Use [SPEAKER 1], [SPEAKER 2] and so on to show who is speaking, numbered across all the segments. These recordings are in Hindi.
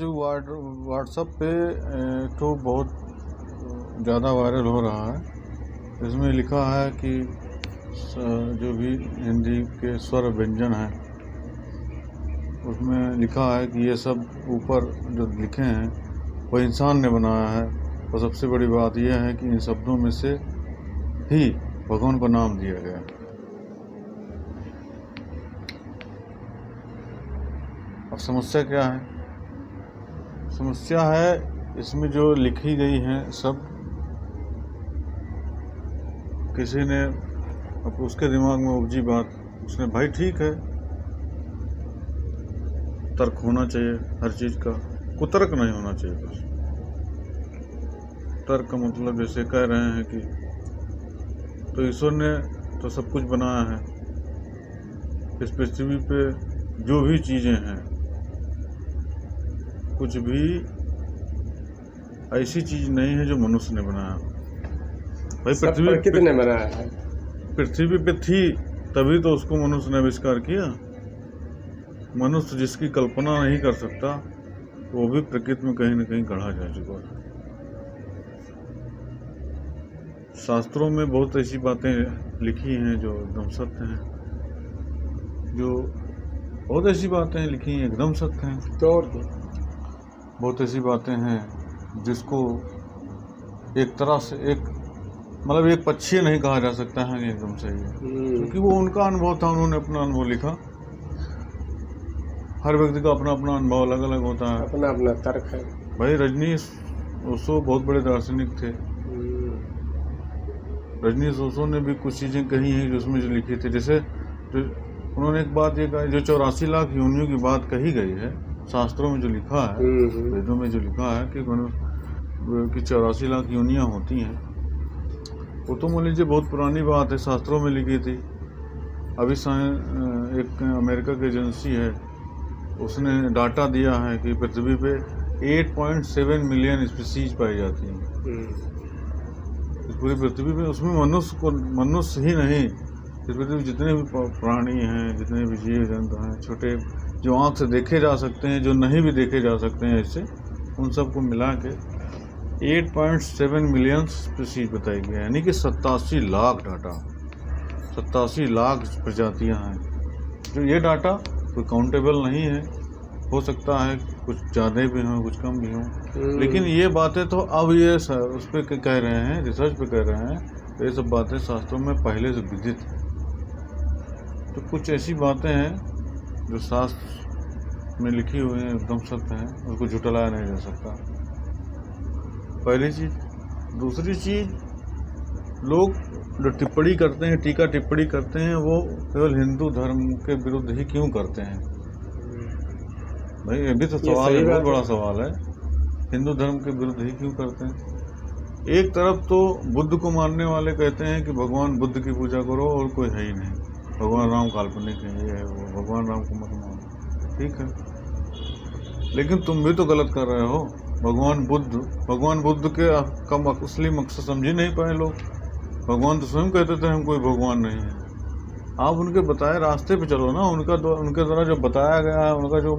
[SPEAKER 1] आज व्हाट्सएप पे तो बहुत ज़्यादा वायरल हो रहा है। इसमें लिखा है कि जो भी हिंदी के स्वर व्यंजन हैं उसमें लिखा है कि ये सब ऊपर जो लिखे हैं वो इंसान ने बनाया है। और सबसे बड़ी बात यह है कि इन शब्दों में से ही भगवान को नाम दिया गया है। अब समस्या क्या है? समस्या है इसमें जो लिखी गई हैं सब किसी ने अब उसके दिमाग में उपजी बात, उसने भाई ठीक है तर्क होना चाहिए हर चीज़ का, कुतर्क नहीं होना चाहिए। बस तर्क का मतलब जैसे कह रहे हैं कि तो ईश्वर ने तो सब कुछ बनाया है, इस पृथ्वी पे जो भी चीज़ें हैं कुछ भी ऐसी चीज़ नहीं है जो मनुष्य ने बनाया। भाई
[SPEAKER 2] पृथ्वी ने बनाया है,
[SPEAKER 1] पृथ्वी पे थी तभी तो उसको मनुष्य ने आविष्कार किया। मनुष्य जिसकी कल्पना नहीं कर सकता वो भी प्रकृति में कहीं न कहीं गढ़ा जा चुका है। शास्त्रों में बहुत ऐसी बातें लिखी हैं जो एकदम सत्य हैं, जो बहुत ऐसी बातें लिखी हैं एकदम सत्य हैं।
[SPEAKER 2] तो और
[SPEAKER 1] बहुत ऐसी बातें हैं जिसको एक तरह से एक मतलब एक पक्षी नहीं कहा जा सकता है कि एकदम सही है, क्योंकि वो उनका अनुभव था, उन्होंने अपना अनुभव लिखा। हर व्यक्ति का अपना अपना अनुभव अलग अलग होता है,
[SPEAKER 2] अपना अपना तर्क है। भाई
[SPEAKER 1] रजनीश ओशो बहुत बड़े दार्शनिक थे। रजनीश ओशो ने भी कुछ चीज़ें कही हैं जिसमें जो लिखी थी, जैसे उन्होंने एक बात ये कहा, जो 84 लाख योनियों की बात कही गई है शास्त्रों में जो लिखा है, वेदों में जो लिखा है कि 84 लाख योनियाँ होती हैं, वो तो मान लीजिए बहुत पुरानी बात है, शास्त्रों में लिखी थी। अभी एक अमेरिका की एजेंसी है उसने डाटा दिया है कि पृथ्वी पे 8.7 मिलियन स्पीसीज पाई जाती हैं इस पूरी पृथ्वी पे। उसमें मनुष्य ही नहीं, इस पृथ्वी में जितने भी प्राणी हैं, जितने भी जीव जंतु हैं, छोटे जो आँख से देखे जा सकते हैं, जो नहीं भी देखे जा सकते हैं, इससे उन सबको मिला के 8.7 मिलियन स्पीसीज बताई गई है, यानी कि 87 लाख डाटा, 87 लाख प्रजातियां हैं। जो ये डाटा कोई काउंटेबल नहीं है, हो सकता है कुछ ज़्यादा भी हों कुछ कम भी हों, लेकिन ये बातें तो अब ये उस पर कह रहे हैं, रिसर्च पे कह रहे हैं, तो ये सब बातें शास्त्रों में पहले से विदित हैं। तो कुछ ऐसी बातें हैं जो शास्त्र में लिखी हुई हैं एकदम सत्य हैं, उसको झुटलाया नहीं जा सकता। पहली चीज़। दूसरी चीज़, लोग जो टिप्पणी करते हैं, टीका टिप्पणी करते हैं, वो केवल हिंदू धर्म के विरुद्ध ही क्यों करते हैं? भाई ये भी तो सवाल है, बहुत बड़ा सवाल है। हिंदू धर्म के विरुद्ध ही क्यों करते हैं? एक तरफ तो बुद्ध को मानने वाले कहते हैं कि भगवान बुद्ध की पूजा करो और कोई है ही नहीं, भगवान राम काल्पनिक है, ये है वो, भगवान राम को मत मानो। ठीक है, लेकिन तुम भी तो गलत कर रहे हो। भगवान बुद्ध के कम असली मकसद समझ नहीं पाए लोग। भगवान तो स्वयं कहते थे हम कोई भगवान नहीं है। आप उनके बताए रास्ते पे चलो ना, उनके द्वारा जो बताया गया है, उनका जो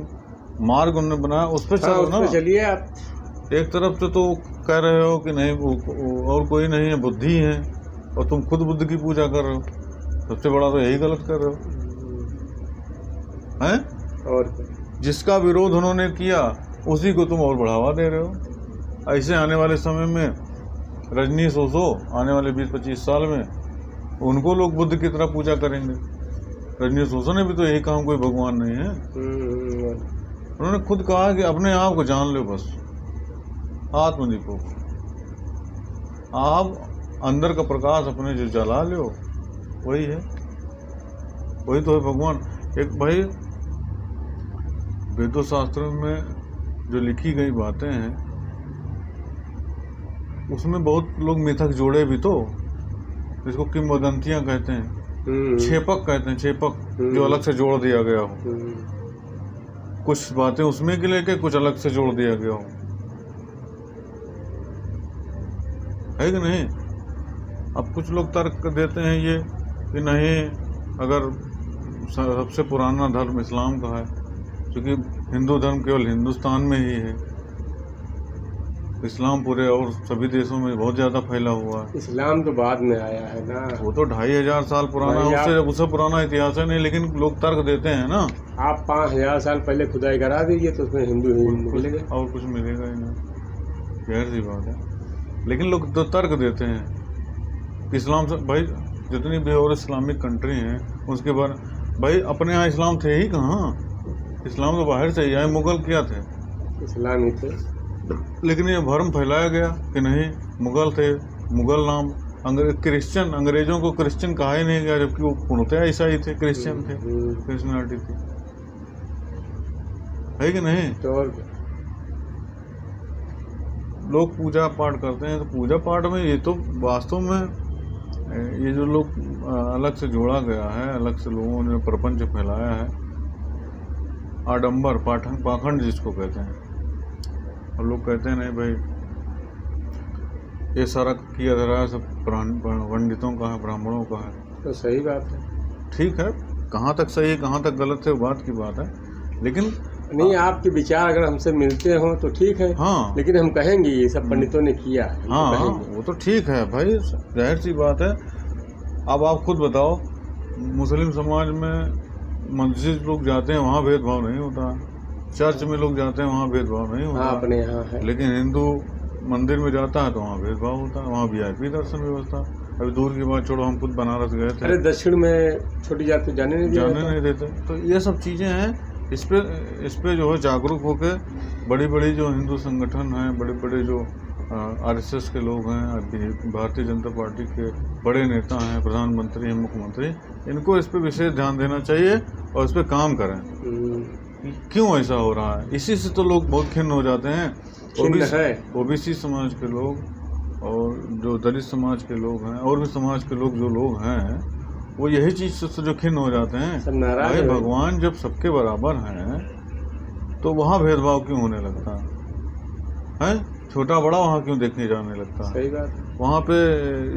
[SPEAKER 1] मार्ग उन्होंने बनाया उस पर चलो ना।
[SPEAKER 2] चलिए आप।
[SPEAKER 1] एक तरफ से तो कह रहे हो कि नहीं और कोई नहीं है, बुद्धि है, और तुम खुद बुद्ध की पूजा कर रहे हो। सबसे बड़ा तो यही गलत कर रहे हो हैं।
[SPEAKER 2] और
[SPEAKER 1] जिसका विरोध उन्होंने किया उसी को तुम और बढ़ावा दे रहे हो। ऐसे आने वाले समय में रजनीश ओशो आने वाले 20-25 साल में उनको लोग बुद्ध की तरह पूजा करेंगे। रजनीश ओशो ने भी तो यही कहा कोई भगवान नहीं है। उन्होंने खुद कहा कि अपने आप को जान लो, बस आत्मदीपो, आप अंदर का प्रकाश अपने जो जला लो वही है, वही तो है भगवान। एक भाई वेदों शास्त्रों में जो लिखी गई बातें हैं उसमें बहुत लोग मिथक जोड़े भी तो, जिसको किंवदंतियां कहते हैं, छेपक कहते हैं, छेपक जो अलग से जोड़ दिया गया हो। कुछ बातें उसमें के लेके कुछ अलग से जोड़ दिया गया हो, है कि नहीं? अब कुछ लोग तर्क देते हैं ये कि नहीं, अगर सबसे पुराना धर्म इस्लाम का है, क्योंकि हिंदू धर्म केवल हिंदुस्तान में ही है, इस्लाम पूरे और सभी देशों में बहुत ज़्यादा फैला हुआ है।
[SPEAKER 2] इस्लाम तो बाद में आया है ना,
[SPEAKER 1] वो तो 2500 साल पुराना, उससे पुराना इतिहास है नहीं, लेकिन लोग तर्क देते हैं ना।
[SPEAKER 2] आप 5000 साल पहले खुदाई करा दीजिए तो उसमें हिंदू ही मिलेगा,
[SPEAKER 1] और कुछ मिलेगा ही नहीं, जाहिर सी बात है। लेकिन लोग तो तर्क देते हैं इस्लाम से। भाई जितनी भी और इस्लामिक कंट्री हैं उसके बाद भाई अपने यहाँ इस्लाम थे ही कहाँ, इस्लाम तो बाहर से ही आए। मुगल क्या थे?
[SPEAKER 2] इस्लाम ही थे।
[SPEAKER 1] लेकिन ये भ्रम फैलाया गया कि नहीं मुगल थे, मुगल नाम क्रिश्चियन, अंग्रेजों को क्रिश्चियन कहा ही नहीं गया, जबकि वो पूर्णतः ईसाई थे, क्रिश्चियन थे, क्रिश्चियनिटी थी, है कि नहीं?
[SPEAKER 2] तो और
[SPEAKER 1] लोग पूजा पाठ करते हैं, तो पूजा पाठ में ये तो वास्तव में ये जो लोग अलग से जोड़ा गया है, अलग से लोगों ने प्रपंच फैलाया है, आडंबर पाखंड जिसको कहते हैं। और लोग कहते हैं नहीं भाई ये सारा किया जा रहा है सब पंडितों का है, ब्राह्मणों का है।
[SPEAKER 2] तो सही बात है,
[SPEAKER 1] ठीक है, कहाँ तक सही है कहाँ तक गलत है वो बात की बात है, लेकिन
[SPEAKER 2] नहीं आपके विचार अगर हमसे मिलते हो तो ठीक है।
[SPEAKER 1] हाँ,
[SPEAKER 2] लेकिन हम कहेंगे ये सब पंडितों ने किया है।
[SPEAKER 1] हाँ वो तो ठीक है भाई, जाहिर सी बात है। अब आप खुद बताओ, मुस्लिम समाज में मस्जिद लोग जाते हैं वहाँ भेदभाव नहीं होता, चर्च में लोग जाते हैं वहाँ भेदभाव नहीं होता,
[SPEAKER 2] अपने यहाँ है।
[SPEAKER 1] लेकिन हिंदू मंदिर में जाता है तो वहाँ भेदभाव होता है, वहाँ VIP दर्शन व्यवस्था। अभी दूर की बात छोड़ो, हम खुद बनारस गए थे,
[SPEAKER 2] अरे दक्षिण में छोटी जात को जाने नहीं
[SPEAKER 1] देते। तो ये सब चीज़ें हैं, इस पे जो है जागरूक होकर बड़ी बड़ी जो हिंदू संगठन हैं, बड़े बड़े जो RSS के लोग हैं, भारतीय जनता पार्टी के बड़े नेता हैं, प्रधानमंत्री हैं, मुख्यमंत्री, इनको इस पे विशेष ध्यान देना चाहिए और इस पे काम करें। क्यों ऐसा हो रहा है? इसी से तो लोग बहुत खिन्न हो जाते हैं। OBC समाज के लोग और जो दलित समाज के लोग हैं और भी समाज के लोग जो लोग हैं, वो यही चीज से जो खिन्न हो जाते हैं। भाई भगवान जब सबके बराबर हैं तो वहाँ भेदभाव क्यों होने लगता है? छोटा बड़ा वहाँ क्यों देखने जाने लगता है?
[SPEAKER 2] सही बात है।
[SPEAKER 1] वहाँ पे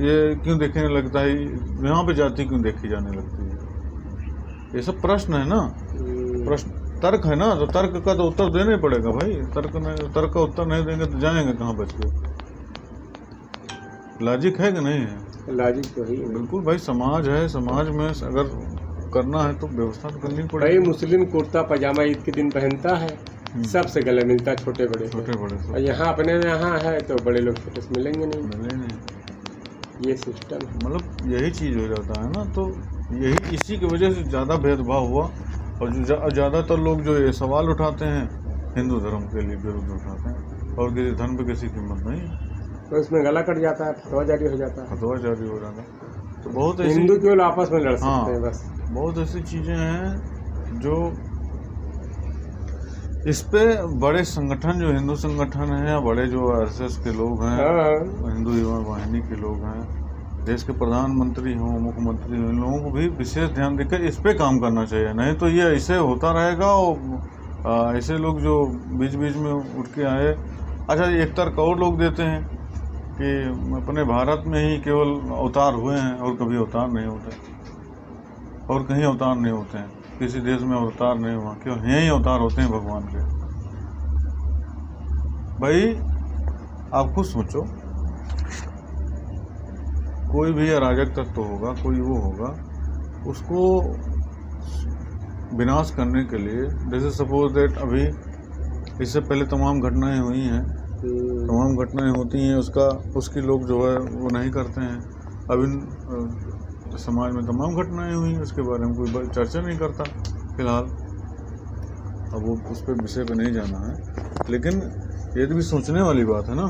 [SPEAKER 1] ये क्यों देखने लगता है, यहाँ पे जाति क्यों देखी जाने लगती है? ये सब प्रश्न है ना, प्रश्न तर्क है ना, तो तर्क का तो उत्तर देना ही पड़ेगा भाई। तर्क का उत्तर नहीं देंगे तो जाएंगे कहाँ बच के? लॉजिक है कि नहीं है?
[SPEAKER 2] लॉजिक तो ही
[SPEAKER 1] बिल्कुल भाई, समाज है, समाज में अगर करना है तो व्यवस्था तो करनी पड़ेगी।
[SPEAKER 2] भाई मुस्लिम कुर्ता पजामा ईद के दिन पहनता है, सबसे गले मिलता है, छोटे बड़े
[SPEAKER 1] और
[SPEAKER 2] यहाँ अपने में यहाँ है तो बड़े लोग छोटे से मिलेंगे नहीं। ये सिस्टम
[SPEAKER 1] मतलब यही चीज हो जाता है ना, तो यही इसी की वजह से ज़्यादा भेदभाव हुआ। और ज़्यादातर लोग जो ये सवाल उठाते हैं हिंदू धर्म के लिए विरुद्ध उठाते हैं, और किसी धर्म पे किसी कीमत नहीं है,
[SPEAKER 2] तो इसमें गला कट जाता है, फतवा जारी हो जाता है।
[SPEAKER 1] फतवा जारी हो जाता है। तो बहुत
[SPEAKER 2] हिंदू केवल आपस में लड़ सकते हैं बस।
[SPEAKER 1] बहुत ऐसी चीज़ें हैं जो इस पे बड़े संगठन, जो हिंदू संगठन है या बड़े जो RSS के लोग हैं, हिंदू युवा वाहिनी के लोग हैं, देश के प्रधानमंत्री हों, मुख्यमंत्री हों, इन लोगों को भी विशेष ध्यान देकर इस पे काम करना चाहिए। नहीं तो ये ऐसे होता रहेगा और ऐसे लोग जो बीच बीच में उठ के आए। अच्छा, एक तर्क और लोग देते हैं कि अपने भारत में ही केवल अवतार हुए हैं और कभी अवतार नहीं होते, और कहीं अवतार नहीं होते हैं, किसी देश में अवतार नहीं हुआ, क्यों यहीं अवतार होते हैं भगवान के। भाई आप खुद सोचो, कोई भी अराजक तत्व होगा, कोई वो होगा, उसको विनाश करने के लिए, जैसे सपोज दैट अभी इससे पहले तमाम घटनाएं हुई हैं, तमाम घटनाएं होती हैं, उसकी लोग जो है वो नहीं करते हैं। अभी समाज में तमाम घटनाएं हुई हैं, उसके बारे में कोई चर्चा नहीं करता फिलहाल। अब वो उस पर विषय पे नहीं जाना है, लेकिन ये तो भी सोचने वाली बात है ना।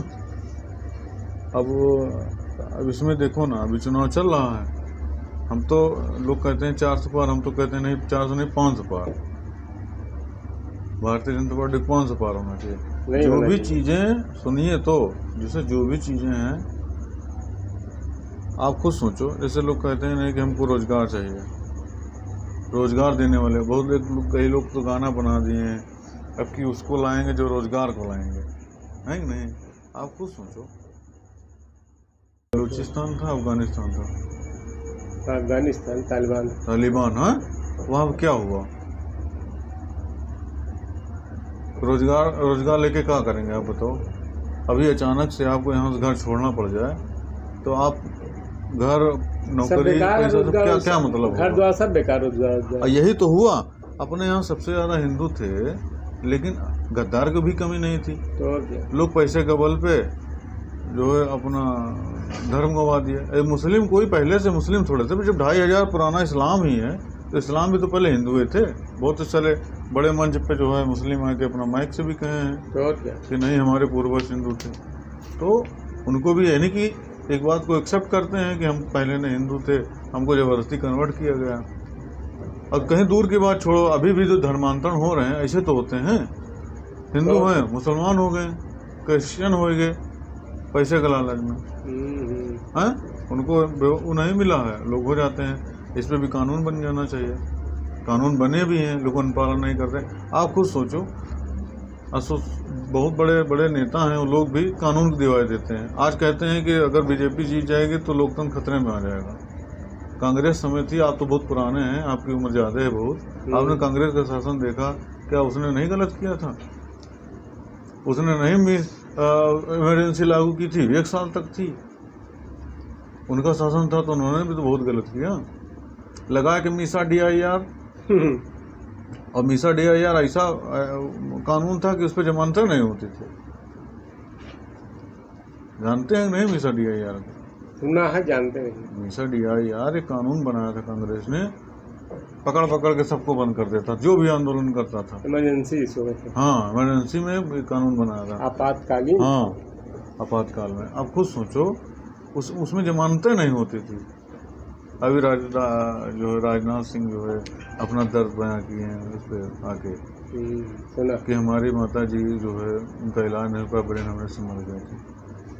[SPEAKER 1] अब इसमें देखो ना, अभी चुनाव चल रहा है, हम तो लोग कहते हैं 400 पार, हम तो कहते हैं नहीं 400 नहीं 500 पार। भारतीय जनता पार्टी 500 पार होना चाहिए। जो भी चीजें सुनिए तो, जैसे जो भी चीजें हैं आप खुद सोचो। जैसे लोग कहते हैं नहीं कि हमको रोजगार चाहिए, रोजगार देने वाले बहुत लोग, कई लोग तो गाना बना दिए हैं अब कि उसको लाएंगे जो रोजगार को लाएंगे, है कि नहीं? आप खुद सोचो। बलूचिस्तान था, अफगानिस्तान था,
[SPEAKER 2] अफगानिस्तान तालिबान।
[SPEAKER 1] हाँ, वहाँ क्या हुआ? रोजगार लेके क्या करेंगे आप बताओ। अभी अचानक से आपको यहाँ से घर छोड़ना पड़ जाए तो आप घर नौकरी पैसा सब क्या मतलब
[SPEAKER 2] घर द्वार सब बेकार, रोजगार।
[SPEAKER 1] यही तो हुआ। अपने यहाँ सबसे ज्यादा हिंदू थे लेकिन गद्दार की भी कमी नहीं थी।
[SPEAKER 2] तो
[SPEAKER 1] लोग पैसे के बल पे जो है अपना धर्म गंवा दिया। मुस्लिम कोई पहले से मुस्लिम थोड़े थे, जब 2500 पुराना इस्लाम ही है तो इस्लाम भी तो पहले हिंदू थे। बहुत चले बड़े मंच पे जो है मुस्लिम आके अपना माइक से भी कहे हैं कि नहीं हमारे पूर्वज हिंदू थे। तो उनको भी यानी कि एक बात को एक्सेप्ट करते हैं कि हम पहले ने हिंदू थे, हमको जबरदस्ती कन्वर्ट किया गया। और कहीं दूर की बात छोड़ो, अभी भी जो धर्मांतरण हो रहे हैं ऐसे तो होते हैं। हिंदू हैं मुसलमान हो गए, क्रिश्चियन हो गए पैसे का लालच में, हैं उनको वो नहीं मिला है, लोग हो जाते हैं। इस पे भी कानून बन जाना चाहिए। कानून बने भी हैं, लोग अनुपालन नहीं करते। आप खुद सोचो, बहुत बड़े बड़े नेता हैं, वो लोग भी कानून की दिवाई देते हैं। आज कहते हैं कि अगर बीजेपी जीत जाएगी तो लोकतंत्र खतरे में आ जाएगा। कांग्रेस समय थी, आप तो बहुत पुराने हैं, आपकी उम्र ज़्यादा है बहुत। आपने कांग्रेस का शासन देखा, क्या उसने नहीं गलत किया था? उसने नहीं इमरजेंसी लागू की थी, 1 साल तक थी उनका शासन था, तो उन्होंने भी तो बहुत गलत किया। लगा के मीसा DIR, और मीसा DIR ऐसा कानून था कि उस पर जमानतें नहीं होती थी। जानते हैं नहीं मीसा DIR?
[SPEAKER 2] सुना है, जानते नहीं।
[SPEAKER 1] मीसा DIR एक कानून बनाया था कांग्रेस ने, पकड़ पकड़ के सबको बंद कर देता जो भी आंदोलन करता था।
[SPEAKER 2] इमरजेंसी,
[SPEAKER 1] हाँ इमरजेंसी में कानून बनाया था,
[SPEAKER 2] आपातकालीन।
[SPEAKER 1] हाँ आपातकाल में। अब खुद सोचो, उसमें जमानतें नहीं होती थी। अभी जो है राजनाथ सिंह जो है अपना दर्द बयां किए हैं उस पर आके
[SPEAKER 2] सुना
[SPEAKER 1] कि हमारी माता जी जो है उनका इलाज नहीं हुआ, ब्रेन हेमरेज से मर गए थे,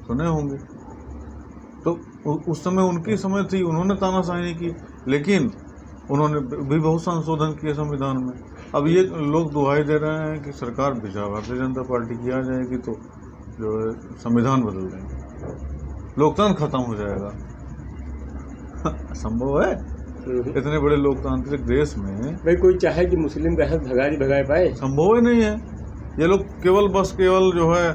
[SPEAKER 1] सुने होंगे। तो उस समय उनकी समय थी, उन्होंने तानाशाही नहीं की, लेकिन उन्होंने भी बहुत संशोधन किए संविधान में। अब ये लोग दुहाई दे रहे हैं कि सरकार भिजा भारतीय जनता पार्टी की आ जाएगी तो जो है संविधान बदल देंगे, लोकतंत्र खत्म हो जाएगा। संभव है? इतने बड़े लोकतांत्रिक देश में
[SPEAKER 2] भाई कोई चाहे कि मुस्लिम का भगाए पाए?
[SPEAKER 1] संभव ही नहीं है। ये लोग केवल जो है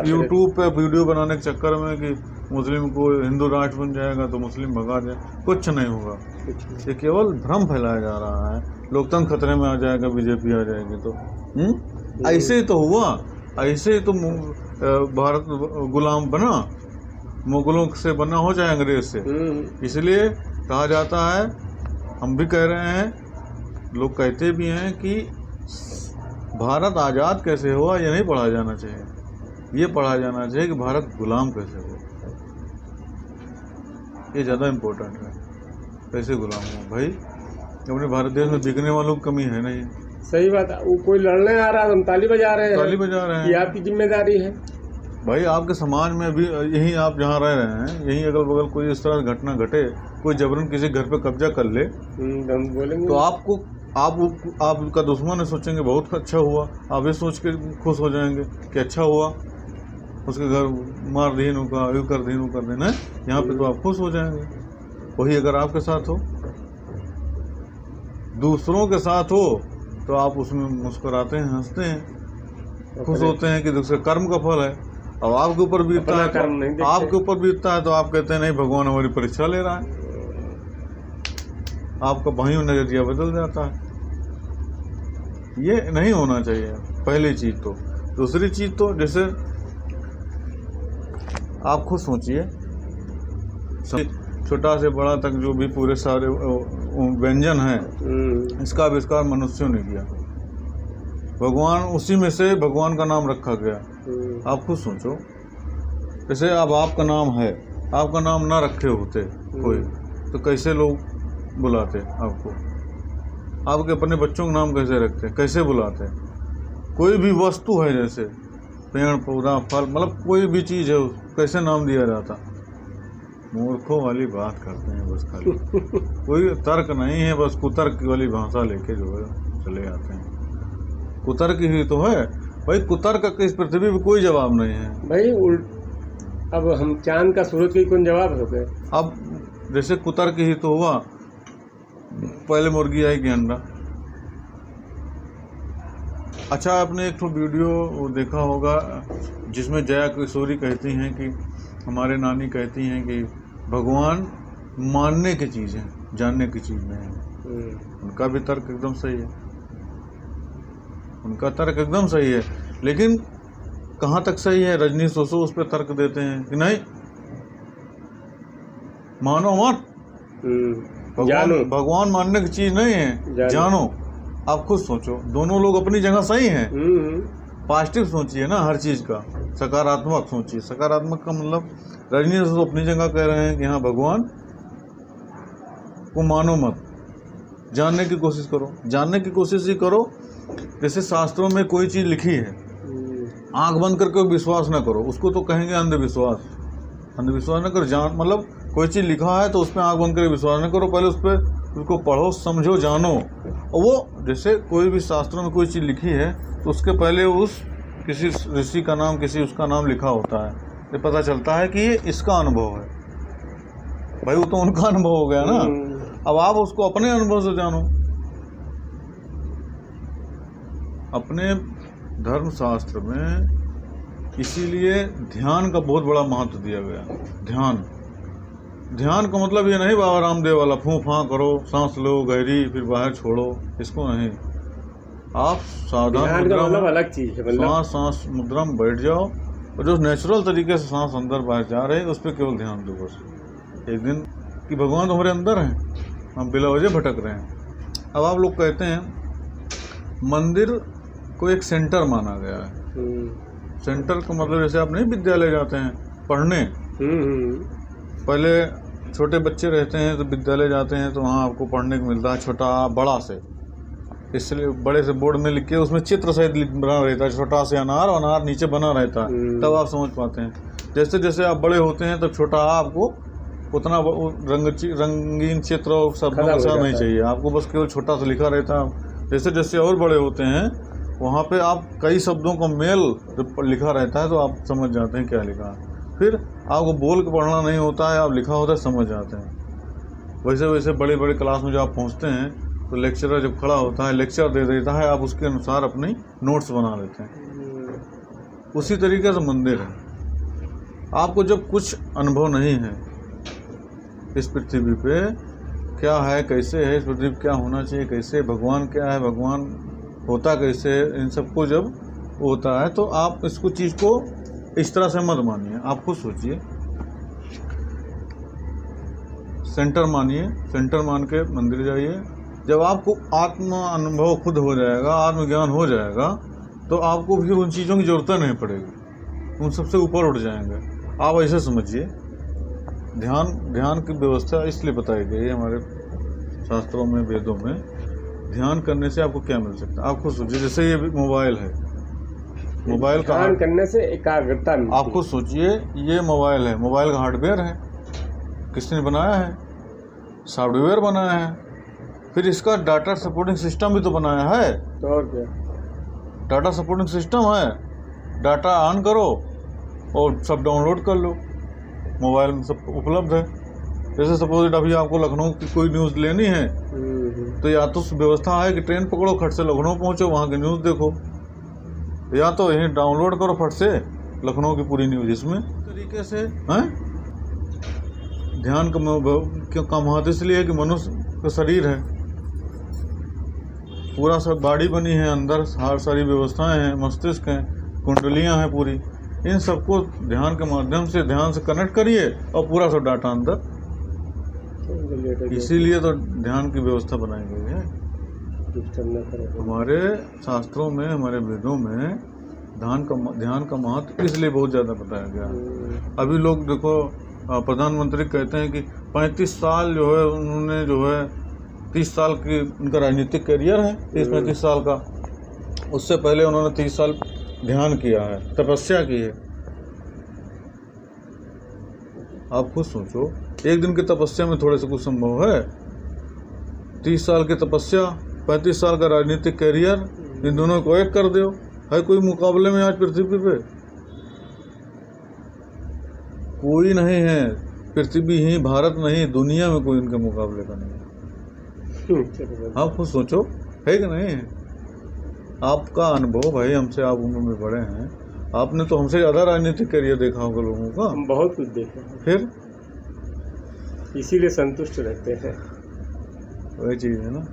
[SPEAKER 1] यूट्यूब पे वीडियो बनाने के चक्कर में कि मुस्लिम को हिंदू राष्ट्र बन जाएगा तो मुस्लिम भगा जाए, कुछ नहीं होगा। ये केवल भ्रम फैलाया जा रहा है, लोकतंत्र खतरे में आ जाएगा, बीजेपी आ जाएगी तो। ऐसे ही तो हुआ, ऐसे ही तो भारत गुलाम बना, मुगलों से बना हो जाए अंग्रेज से। इसलिए कहा जाता है, हम भी कह रहे हैं, लोग कहते भी हैं कि भारत आज़ाद कैसे हुआ ये नहीं पढ़ा जाना चाहिए, ये पढ़ा जाना चाहिए कि भारत गुलाम कैसे हुआ। ये ज़्यादा इम्पोर्टेंट है, कैसे गुलाम हुआ। भाई अपने भारत देश में बिकने वालों की कमी है नहीं।
[SPEAKER 2] सही बात है। वो कोई लड़ने आ रहा है, हम ताली बजा रहे हैं,
[SPEAKER 1] ताली बजा रहे हैं,
[SPEAKER 2] ये आपकी जिम्मेदारी है।
[SPEAKER 1] भाई आपके समाज में भी यही, आप जहाँ रह रहे हैं यहीं अगल बगल कोई इस तरह घटना घटे, कोई जबरन किसी घर पे कब्जा कर ले,
[SPEAKER 2] हम बोलेंगे तो
[SPEAKER 1] आपका दुश्मन है, सोचेंगे बहुत अच्छा हुआ, आप ये सोच के खुश हो जाएंगे कि अच्छा हुआ, उसके घर मार दीन का यू कर देना है, यहाँ पे तो आप खुश हो जाएंगे। वही अगर आपके साथ हो, दूसरों के साथ हो, तो आप उसमें मुस्कुराते हैं, हंसते हैं, खुश होते हैं कि दूसरे कर्म का फल है। अब आपके ऊपर बीतता है, आपके ऊपर बीतता है तो आप कहते हैं नहीं भगवान हमारी परीक्षा ले रहा है, आपका वहीं नजरिया बदल जाता है। ये नहीं होना चाहिए, पहली चीज तो। दूसरी चीज तो जैसे आप खुद सोचिए, छोटा से बड़ा तक जो भी पूरे सारे व्यंजन हैं, इसका आविष्कार मनुष्यों ने किया, भगवान उसी में से भगवान का नाम रखा गया। आप खुद सोचो, जैसे अब आपका नाम है, आपका नाम ना रखे होते कोई तो कैसे लोग बुलाते आपको? आपके अपने बच्चों का नाम कैसे रखते, कैसे बुलाते? कोई भी वस्तु है, जैसे पेड़ पौधा फल, मतलब कोई भी चीज़ है, कैसे नाम दिया जाता? मूर्खों वाली बात करते हैं बस, खाली कोई तर्क नहीं है, बस कुतर्क वाली भाषा लेके जो है चले आते हैं। कुतर्क ही तो है भाई, कुतर्क का इस पृथ्वी पे कोई जवाब नहीं है
[SPEAKER 2] भाई। अब हम चांद का सूरज के कौन जवाब हो गए?
[SPEAKER 1] अब जैसे कुतर्क ही तो हुआ, पहले मुर्गी आई कि अंडा, अच्छा, आपने एक तो वीडियो वो देखा होगा जिसमें जया किशोरी कहती हैं कि हमारे नानी कहती हैं कि भगवान मानने की चीज़ है, जानने की चीज़ नहीं है। उनका भी तर्क एकदम सही है, उनका तर्क एकदम सही है, लेकिन कहाँ तक सही है? रजनी सोसो उस पर तर्क देते हैं कि नहीं, मानो मत, भगवान मानने की चीज नहीं है, जानो। आप खुद सोचो, दोनों लोग अपनी जगह सही हैं। पॉजिटिव सोचिए ना हर चीज का, सकारात्मक सोचिए। सकारात्मक का मतलब रजनी सोसो अपनी जगह कह रहे हैं कि हाँ भगवान को मानो मत, जानने की कोशिश करो। जानने की कोशिश ही करो। जैसे शास्त्रों में कोई चीज लिखी है, आंख बंद करके विश्वास न करो, उसको तो कहेंगे अंधविश्वास। अंधविश्वास न करो, जान मतलब कोई चीज लिखा है तो उस पर आंख बंद करके विश्वास न करो, पहले उस पर उसको पढ़ो, समझो, जानो। और वो जैसे कोई भी शास्त्रों में कोई चीज लिखी है तो उसके पहले उस किसी ऋषि का नाम, किसी उसका नाम लिखा होता है, ये पता चलता है कि ये इसका अनुभव है। भाई वो तो उनका अनुभव हो गया ना, अब आप उसको अपने अनुभव से जानो। अपने धर्म शास्त्र में इसीलिए ध्यान का बहुत बड़ा महत्व दिया गया। ध्यान का मतलब ये नहीं बाबा रामदेव वाला फूं फां करो, सांस लो गहरी फिर बाहर छोड़ो, इसको नहीं। आप सावधान मुद्रा में,
[SPEAKER 2] अलग चीज है,
[SPEAKER 1] सांस मुद्रा में बैठ जाओ और जो नेचुरल तरीके से सांस अंदर बाहर जा रहे हैं उस पर केवल ध्यान दो बस। एक दिन कि भगवान तो हमारे अंदर हैं, हम बिला वजह भटक रहे हैं। अब आप लोग कहते हैं मंदिर को एक सेंटर माना गया है। सेंटर का मतलब जैसे आप नहीं विद्यालय जाते हैं पढ़ने, पहले छोटे बच्चे रहते हैं तो विद्यालय जाते हैं तो वहाँ आपको पढ़ने को मिलता है छोटा बड़ा से, इसलिए बड़े से बोर्ड में लिख के उसमें चित्र सहित बना रहता है, छोटा से अनार और अनार नीचे बना रहता है, तब आप समझ पाते हैं। जैसे जैसे आप बड़े होते हैं तब छोटा आपको उतना रंगीन चित्र शब्दों के साथ नहीं चाहिए, आपको बस केवल छोटा सा लिखा रहता है। जैसे जैसे और बड़े होते हैं वहाँ पे आप कई शब्दों का मेल लिखा रहता है तो आप समझ जाते हैं क्या लिखा है। फिर आपको बोल के पढ़ना नहीं होता है, आप लिखा होता है समझ जाते हैं। वैसे वैसे बड़े बड़े क्लास में जब आप पहुँचते हैं तो लेक्चरर जब खड़ा होता है लेक्चर दे देता है, आप उसके अनुसार अपनी नोट्स बना लेते हैं। उसी तरीके से मंदिर है। आपको जब कुछ अनुभव नहीं है इस पृथ्वी पे क्या है, कैसे है इस पृथ्वी पे, क्या होना चाहिए, कैसे भगवान क्या है, भगवान होता कैसे, इन सबको जब होता है तो आप इसको चीज़ को इस तरह से मत मानिए। आप खुद सोचिए, सेंटर मानिए, सेंटर मान के मंदिर जाइए। जब आपको आत्म अनुभव खुद हो जाएगा, आत्मज्ञान हो जाएगा तो आपको भी उन चीज़ों की ज़रूरत नहीं पड़ेगी, उन सबसे ऊपर उठ जाएंगे। आप ऐसे समझिए, ध्यान की व्यवस्था इसलिए बताई गई है हमारे शास्त्रों में, वेदों में। ध्यान करने से आपको क्या मिल सकता है? आप खुद सोचिए, जैसे ये मोबाइल है, मोबाइल का
[SPEAKER 2] ध्यान करने से एकाग्रता।
[SPEAKER 1] आप खुद सोचिए, ये मोबाइल है, मोबाइल का हार्डवेयर है, किसने बनाया है? सॉफ्टवेयर बनाया है, फिर इसका डाटा सपोर्टिंग सिस्टम भी तो बनाया है।
[SPEAKER 2] तो और क्या,
[SPEAKER 1] डाटा सपोर्टिंग सिस्टम है, डाटा ऑन करो और सब डाउनलोड कर लो, मोबाइल में सब उपलब्ध है। जैसे सपोज अभी आपको लखनऊ की कोई न्यूज़ लेनी है तो या तो व्यवस्था है कि ट्रेन पकड़ो, खट से लखनऊ पहुंचो, वहाँ की न्यूज़ देखो, या तो यहीं डाउनलोड करो फट से लखनऊ की पूरी न्यूज़। इसमें तरीके से हैं। ध्यान का महत्व इसलिए है कि मनुष्य का शरीर है, पूरा सब बॉडी बनी है, अंदर हर सारी व्यवस्थाएं हैं, मस्तिष्क हैं, कुंडलियां हैं पूरी, इन सबको ध्यान के माध्यम से ध्यान से कनेक्ट करिए और पूरा सब डाटा अंदर। इसीलिए तो ध्यान की व्यवस्था बनाई गई है। हमारे शास्त्रों में, हमारे वेदों में ध्यान का महत्व इसलिए बहुत ज़्यादा बताया गया। अभी लोग देखो, प्रधानमंत्री कहते हैं कि 35 साल जो है उन्होंने, जो है 30 साल की उनका राजनीतिक करियर है, 30-35 साल का। उससे पहले उन्होंने 30 साल ध्यान किया है, तपस्या की है। आप खुद सोचो, एक दिन की तपस्या में थोड़े से कुछ संभव है? 30 साल की तपस्या, 35 साल का राजनीतिक करियर, इन दोनों को एक कर दो। है कोई मुकाबले में आज पृथ्वी पे? कोई नहीं है, पृथ्वी ही, भारत नहीं, दुनिया में कोई इनके मुकाबले का नहीं है। आप खुद सोचो, है कि नहीं है? आपका अनुभव भाई, हमसे आप उम्र में बड़े हैं, आपने तो हमसे ज़्यादा राजनीतिक करियर देखा होगा लोगों का।
[SPEAKER 2] हम बहुत कुछ देखे हैं,
[SPEAKER 1] फिर
[SPEAKER 2] इसीलिए संतुष्ट रहते हैं।
[SPEAKER 1] वही चीज़ है ना।